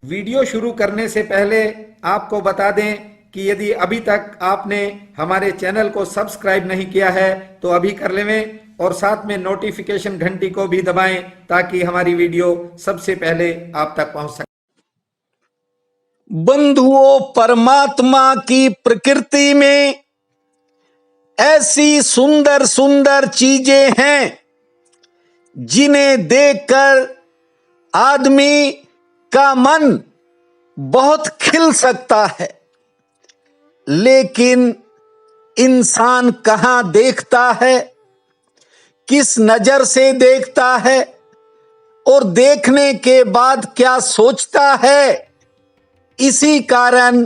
Video शुरू करने से पहले आपको बता दें कि यदि अभी तक आपने हमारे चैनल को सब्सक्राइब नहीं किया है तो अभी कर लें और साथ में नोटिफिकेशन घंटी को भी दबाएं ताकि हमारी वीडियो सबसे पहले आप तक पहुंच सके। बंधुओं, परमात्मा की प्रकृति में ऐसी सुंदर सुंदर चीजें हैं जिन्हें देखकर आदमी का मन बहुत खिल सकता है, लेकिन इंसान कहां देखता है, किस नजर से देखता है और देखने के बाद क्या सोचता है। इसी कारण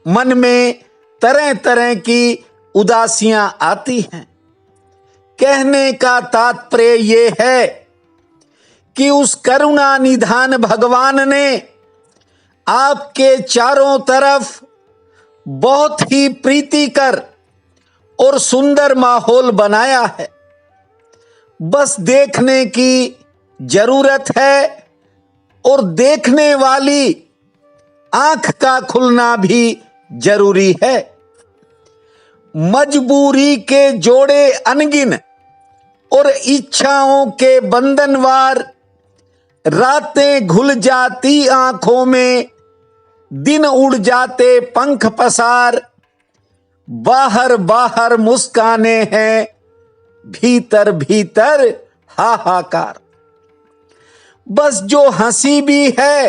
मन में तरह तरह की उदासियां आती हैं। कहने का तात्पर्य ये है कि उस करुणा निधान भगवान ने आपके चारों तरफ बहुत ही प्रीतिकर और सुंदर माहौल बनाया है। बस देखने की जरूरत है और देखने वाली आंख का खुलना भी जरूरी है। मजबूरी के जोड़े अनगिन और इच्छाओं के बंधनवार, रातें घुल जाती आंखों में, दिन उड़ जाते पंख पसार, बाहर बाहर मुस्काने हैं, भीतर भीतर हाहाकार। बस जो हंसी भी है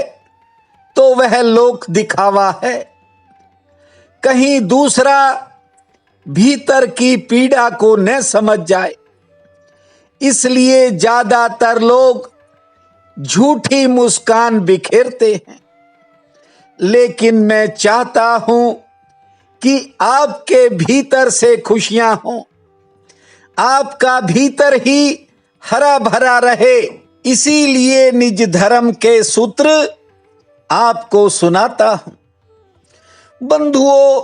तो वह लोक दिखावा है, कहीं दूसरा भीतर की पीड़ा को न समझ जाए। इसलिए ज्यादातर लोग झूठी मुस्कान बिखेरते हैं। लेकिन मैं चाहता हूं कि आपके भीतर से खुशियां हों, आपका भीतर ही हरा भरा रहे। इसीलिए निज धर्म के सूत्र आपको सुनाता हूं। बंधुओं,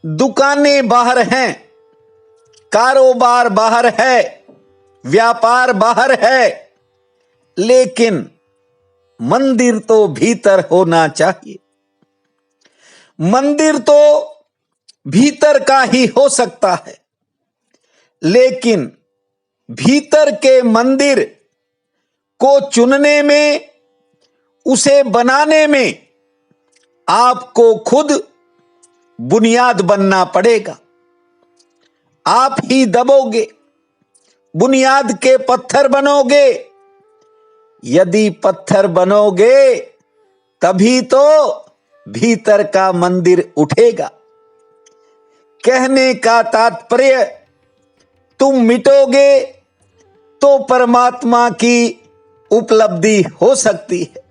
दुकानें बाहर हैं, कारोबार बाहर है, व्यापार बाहर है, लेकिन मंदिर तो भीतर होना चाहिए। मंदिर तो भीतर का ही हो सकता है, लेकिन भीतर के मंदिर को चुनने में, उसे बनाने में आपको खुद बुनियाद बनना पड़ेगा। आप ही दबोगे, बुनियाद के पत्थर बनोगे। यदि पत्थर बनोगे तभी तो भीतर का मंदिर उठेगा। कहने का तात्पर्य, तुम मिटोगे तो परमात्मा की उपलब्धि हो सकती है।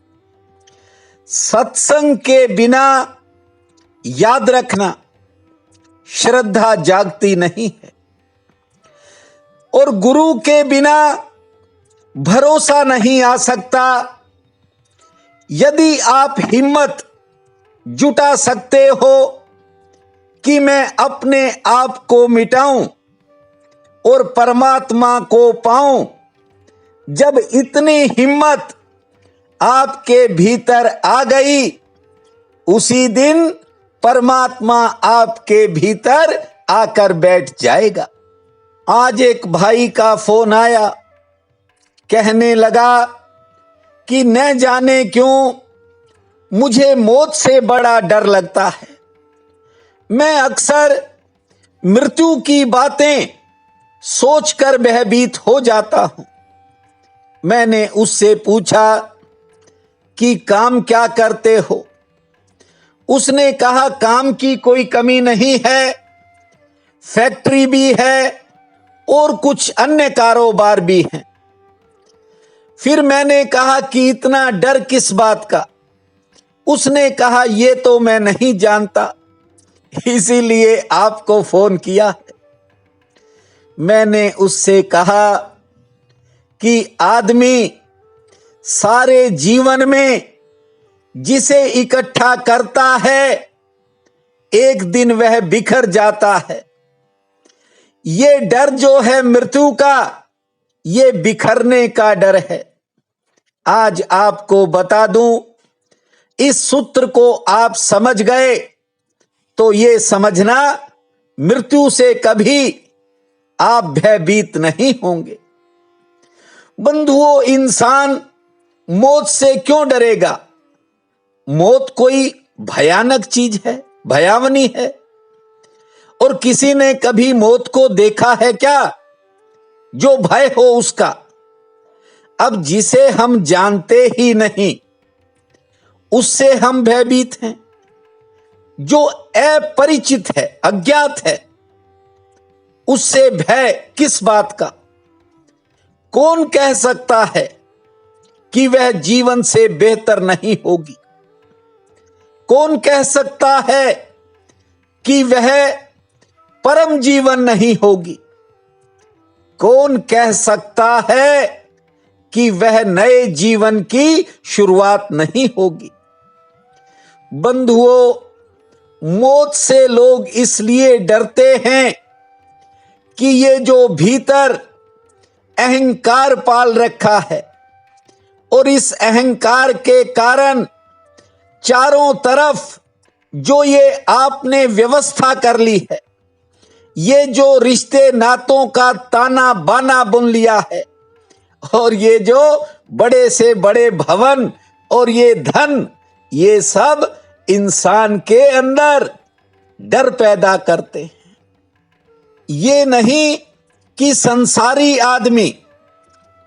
सत्संग के बिना, याद रखना, श्रद्धा जागती नहीं है और गुरु के बिना भरोसा नहीं आ सकता। यदि आप हिम्मत जुटा सकते हो कि मैं अपने आप को मिटाऊं और परमात्मा को पाऊं, जब इतनी हिम्मत आपके भीतर आ गई, उसी दिन परमात्मा आपके भीतर आकर बैठ जाएगा। आज एक भाई का फोन आया, कहने लगा कि न जाने क्यों मुझे मौत से बड़ा डर लगता है। मैं अक्सर मृत्यु की बातें सोचकर भयभीत हो जाता हूं। मैंने उससे पूछा कि काम क्या करते हो? उसने कहा काम की कोई कमी नहीं है, फैक्ट्री भी है और कुछ अन्य कारोबार भी हैं। फिर मैंने कहा कि इतना डर किस बात का? उसने कहा ये तो मैं नहीं जानता, इसीलिए आपको फोन किया है। मैंने उससे कहा कि आदमी सारे जीवन में जिसे इकट्ठा करता है, एक दिन वह बिखर जाता है। ये डर जो है मृत्यु का, ये बिखरने का डर है। आज आपको बता दूं, इस सूत्र को आप समझ गए तो ये समझना मृत्यु से कभी आप भयभीत नहीं होंगे। बंधुओं, इंसान मौत से क्यों डरेगा? मौत कोई भयानक चीज है, भयावनी है? और किसी ने कभी मौत को देखा है क्या जो भय हो उसका? अब जिसे हम जानते ही नहीं उससे हम भयभीत हैं। जो अपरिचित है, अज्ञात है, उससे भय किस बात का? कौन कह सकता है कि वह जीवन से बेहतर नहीं होगी? कौन कह सकता है कि वह परम जीवन नहीं होगी? कौन कह सकता है कि वह नए जीवन की शुरुआत नहीं होगी? बंधुओं, मौत से लोग इसलिए डरते हैं कि ये जो भीतर अहंकार पाल रखा है और इस अहंकार के कारण चारों तरफ जो ये आपने व्यवस्था कर ली है, ये जो रिश्ते नातों का ताना बाना बुन लिया है, और ये जो बड़े से बड़े भवन और ये धन, ये सब इंसान के अंदर डर पैदा करते हैं। ये नहीं कि संसारी आदमी,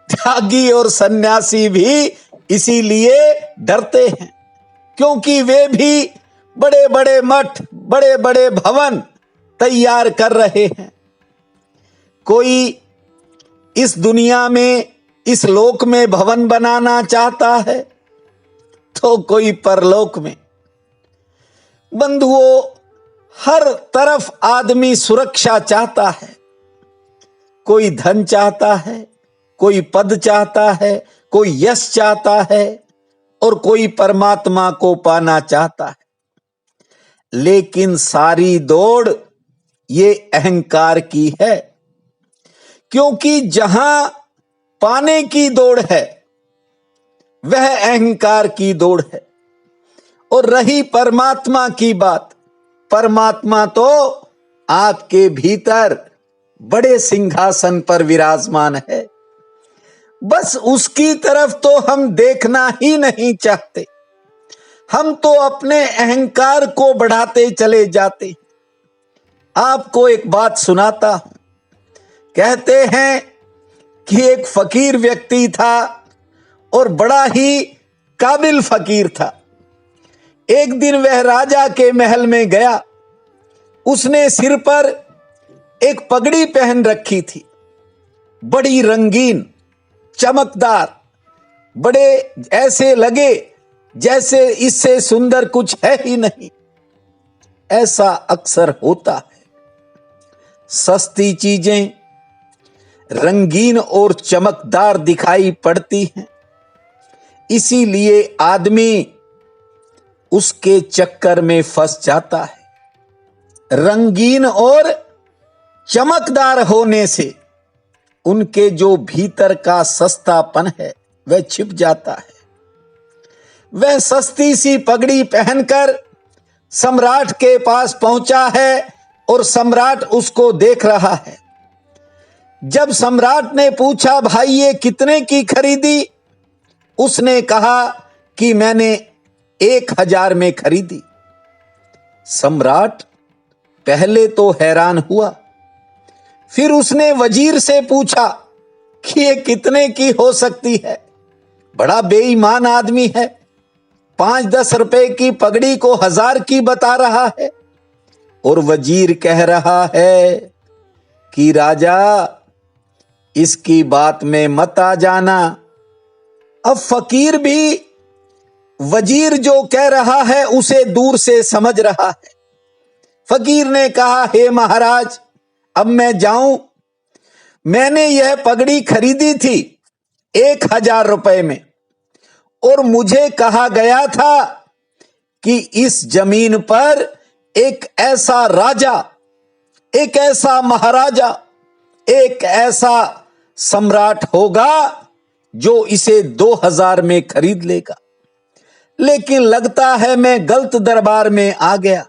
त्यागी और सन्यासी भी इसीलिए डरते हैं, क्योंकि वे भी बड़े बड़े मठ, बड़े बड़े भवन तैयार कर रहे हैं। कोई इस दुनिया में, इस लोक में भवन बनाना चाहता है तो कोई परलोक में। बंधुओं, हर तरफ आदमी सुरक्षा चाहता है। कोई धन चाहता है, कोई पद चाहता है, कोई यश चाहता है और कोई परमात्मा को पाना चाहता है। लेकिन सारी दौड़ ये अहंकार की है, क्योंकि जहां पाने की दौड़ है वह अहंकार की दौड़ है। और रही परमात्मा की बात, परमात्मा तो आपके भीतर बड़े सिंहासन पर विराजमान है। बस उसकी तरफ तो हम देखना ही नहीं चाहते। हम तो अपने अहंकार को बढ़ाते चले जाते। आपको एक बात सुनाता हूं। कहते हैं कि एक फकीर व्यक्ति था और बड़ा ही काबिल फकीर था। एक दिन वह राजा के महल में गया। उसने सिर पर एक पगड़ी पहन रखी थी, बड़ी रंगीन, चमकदार, बड़े ऐसे लगे जैसे इससे सुंदर कुछ है ही नहीं। ऐसा अक्सर होता है। सस्ती चीजें रंगीन और चमकदार दिखाई पड़ती हैं, इसीलिए आदमी उसके चक्कर में फंस जाता है। रंगीन और चमकदार होने से उनके जो भीतर का सस्तापन है वह छिप जाता है। वह सस्ती सी पगड़ी पहनकर सम्राट के पास पहुंचा है और सम्राट उसको देख रहा है। जब सम्राट ने पूछा, भाई ये कितने की खरीदी? उसने कहा कि मैंने 1000 में खरीदी। सम्राट पहले तो हैरान हुआ, फिर उसने वजीर से पूछा कि ये कितने की हो सकती है? बड़ा बेईमान आदमी है, 5-10 रुपए की पगड़ी को 1000 की बता रहा है। और वजीर कह रहा है कि राजा, इसकी बात में मत आ जाना। अब फकीर भी वजीर जो कह रहा है उसे दूर से समझ रहा है। फकीर ने कहा, हे महाराज, अब मैं जाऊं? मैंने यह पगड़ी खरीदी थी 1000 रुपए में, और मुझे कहा गया था कि इस जमीन पर एक ऐसा राजा, एक ऐसा महाराजा, एक ऐसा सम्राट होगा जो इसे 2000 में खरीद लेगा। लेकिन लगता है मैं गलत दरबार में आ गया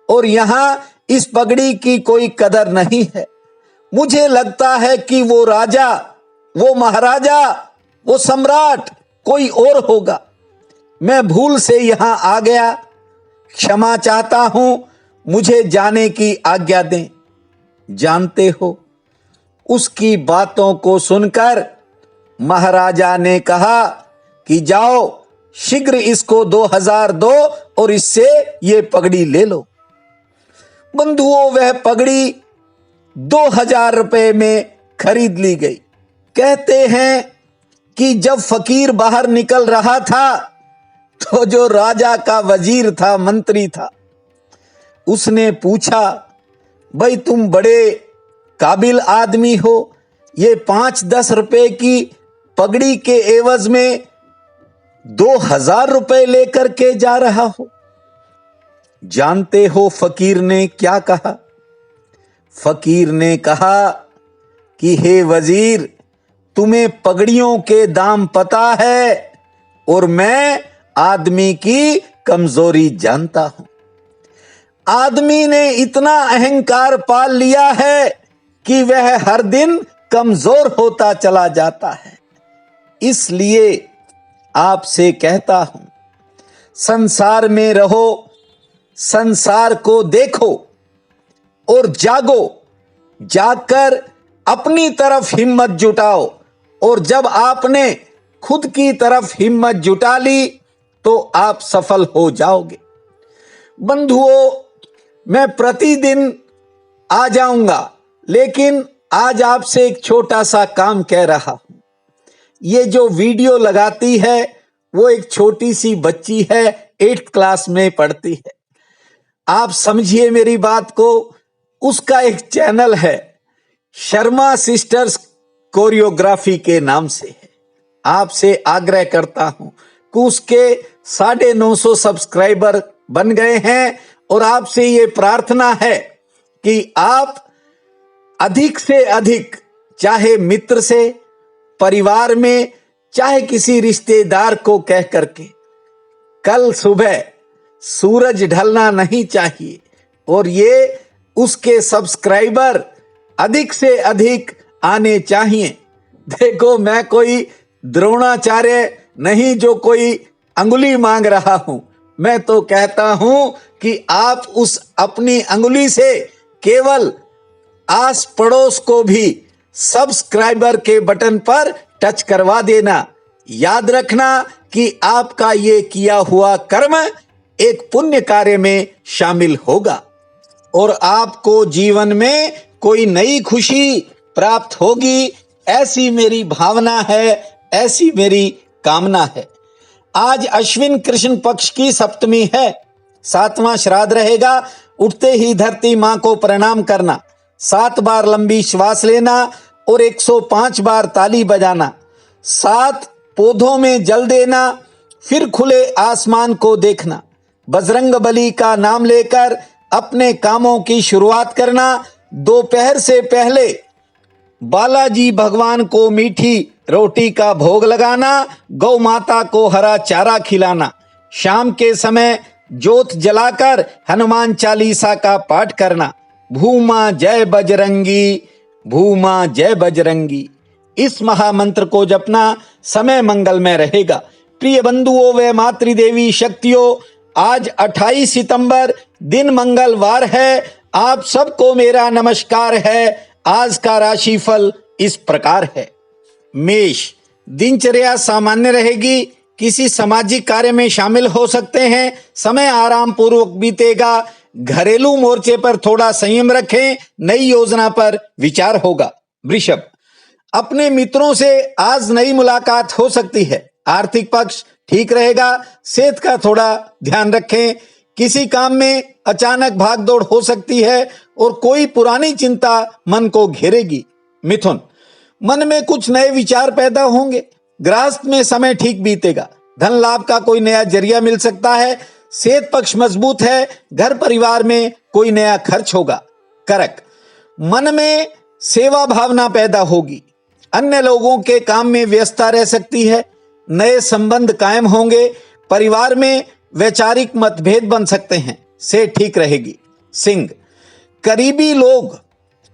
और यहां इस पगड़ी की कोई कदर नहीं है। मुझे लगता है कि वो राजा, वो महाराजा, वो सम्राट कोई और होगा। मैं भूल से यहां आ गया, क्षमा चाहता हूं, मुझे जाने की आज्ञा दें। जानते हो, उसकी बातों को सुनकर महाराजा ने कहा कि जाओ शीघ्र इसको 2000 दो और इससे ये पगड़ी ले लो। बंधुओं, वह पगड़ी 2000 रुपए में खरीद ली गई। कहते हैं कि जब फकीर बाहर निकल रहा था तो जो राजा का वजीर था, मंत्री था, उसने पूछा, भाई तुम बड़े काबिल आदमी हो, ये 5-10 रुपए की पगड़ी के एवज में 2000 रुपए लेकर के जा रहा हो। जानते हो फकीर ने क्या कहा? फकीर ने कहा कि हे वजीर, तुम्हें पगड़ियों के दाम पता है और मैं आदमी की कमजोरी जानता हूं। आदमी ने इतना अहंकार पाल लिया है कि वह हर दिन कमजोर होता चला जाता है। इसलिए आपसे कहता हूं, संसार में रहो, संसार को देखो और जागो, जाकर अपनी तरफ हिम्मत जुटाओ। और जब आपने खुद की तरफ हिम्मत जुटा ली तो आप सफल हो जाओगे। बंधुओं, मैं प्रतिदिन आ जाऊंगा, लेकिन आज आपसे एक छोटा सा काम कह रहा हूं। ये जो वीडियो लगाती है वो एक छोटी सी बच्ची है, 8th क्लास में पढ़ती है। आप समझिए मेरी बात को। उसका एक चैनल है, शर्मा सिस्टर्स कोरियोग्राफी के नाम से है। आपसे आग्रह करता हूं कि उसके 950 सब्सक्राइबर बन गए हैं और आपसे ये प्रार्थना है कि आप अधिक से अधिक, चाहे मित्र से, परिवार में, चाहे किसी रिश्तेदार को कह करके, कल सुबह सूरज ढलना नहीं चाहिए और ये उसके सब्सक्राइबर अधिक से अधिक आने चाहिए। देखो, मैं कोई द्रोणाचार्य नहीं जो कोई अंगुली मांग रहा हूं। मैं तो कहता हूं कि आप उस अपनी अंगुली से केवल आस पड़ोस को भी सब्सक्राइबर के बटन पर टच करवा देना। याद रखना कि आपका ये किया हुआ कर्म एक पुण्य कार्य में शामिल होगा और आपको जीवन में कोई नई खुशी प्राप्त होगी। ऐसी मेरी भावना है, ऐसी मेरी कामना है। आज अश्विन कृष्ण पक्ष की सप्तमी है, 7वां श्राद्ध रहेगा। उठते ही धरती मां को प्रणाम करना, 7 बार लंबी श्वास लेना और 105 बार ताली बजाना, 7 पौधों में जल देना, फिर खुले आसमान को देखना, बजरंग बली का नाम लेकर अपने कामों की शुरुआत करना, दोपहर से पहले बालाजी भगवान को मीठी रोटी का भोग लगाना, गौ माता को हरा चारा खिलाना, शाम के समय जोत जलाकर हनुमान चालीसा का पाठ करना, भूमा जय बजरंगी, भूमा जय बजरंगी, इस महामंत्र को जपना समय मंगलमय रहेगा। प्रिय बंधुओं व मातृदेवी शक्तियों, आज 28 सितंबर दिन मंगलवार है। आप सबको मेरा नमस्कार है। आज का राशिफल इस प्रकार है। मेष, दिनचर्या सामान्य रहेगी, किसी सामाजिक कार्य में शामिल हो सकते हैं, समय आराम पूर्वक बीतेगा। घरेलू मोर्चे पर थोड़ा संयम रखें, नई योजना पर विचार होगा। वृषभ, अपने मित्रों से आज नई मुलाकात हो सकती है, आर्थिक पक्ष ठीक रहेगा, सेहत का थोड़ा ध्यान रखें। किसी काम में अचानक भागदौड़ हो सकती है और कोई पुरानी चिंता मन को घेरेगी। मिथुन, मन में कुछ नए विचार पैदा होंगे, गृहस्थ में समय ठीक बीतेगा, धन लाभ का कोई नया जरिया मिल सकता है, सेहत पक्ष मजबूत है, घर परिवार में कोई नया खर्च होगा। कर्क, मन में सेवा भावना पैदा होगी, अन्य लोगों के काम में व्यस्तता रह सकती है, नए संबंध कायम होंगे, परिवार में वैचारिक मतभेद बन सकते हैं, से ठीक रहेगी। सिंह, करीबी लोग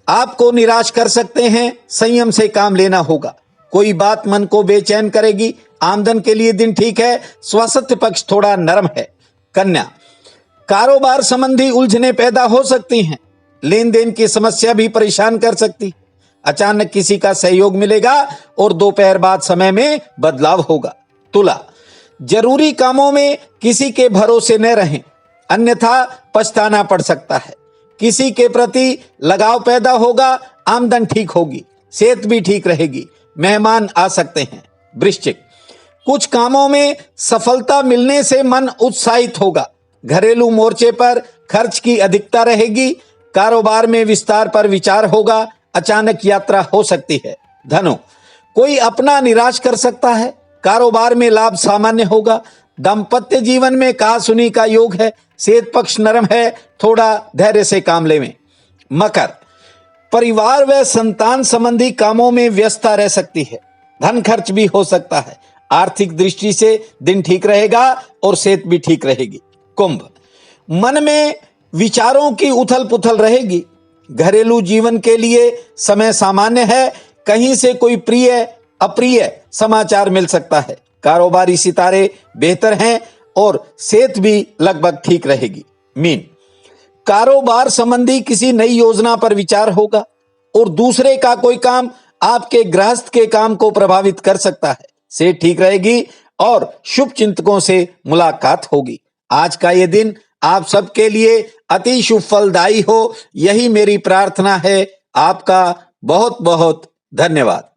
आपको निराश कर सकते हैं, संयम से काम लेना होगा। कोई बात मन को बेचैन करेगी। आमदन के लिए दिन ठीक है, स्वास्थ्य पक्ष थोड़ा नरम है। कन्या, कारोबार संबंधी उलझने पैदा हो सकती हैं। लेन देन की समस्या भी परेशान कर सकती है। अचानक किसी का सहयोग मिलेगा और दोपहर बाद समय में बदलाव होगा। तुला, जरूरी कामों में किसी के भरोसे न रहें, अन्यथा पछताना पड़ सकता है। किसी के प्रति लगाव पैदा होगा। आमदन ठीक होगी, सेहत भी ठीक रहेगी। मेहमान आ सकते हैं। वृश्चिक, कुछ कामों में सफलता मिलने से मन उत्साहित होगा। घरेलू मोर्चे पर खर्च की अधिकता रहेगी। कारोबार में विस्तार पर विचार होगा। अचानक यात्रा हो सकती है। धनु, कोई अपना निराश कर सकता है। कारोबार में लाभ सामान्य होगा। दाम्पत्य जीवन में कहासुनी का योग है। सेहत पक्ष नरम है, थोड़ा धैर्य से काम लें। मकर, परिवार व संतान संबंधी कामों में व्यस्तता रह सकती है। धन खर्च भी हो सकता है। आर्थिक दृष्टि से दिन ठीक रहेगा और सेहत भी ठीक रहेगी। कुंभ, मन में विचारों की उथल पुथल रहेगी। घरेलू जीवन के लिए समय सामान्य है। कहीं से कोई प्रिय अप्रिय समाचार मिल सकता है। कारोबारी सितारे बेहतर हैं और सेहत भी लगभग ठीक रहेगी। मीन, कारोबार संबंधी किसी नई योजना पर विचार होगा और दूसरे का कोई काम आपके गृहस्थ के काम को प्रभावित कर सकता है। सेहत ठीक रहेगी और शुभ चिंतकों से मुलाकात होगी। आज का ये दिन आप सबके लिए अति शुभ फलदायी हो, यही मेरी प्रार्थना है। आपका बहुत बहुत धन्यवाद।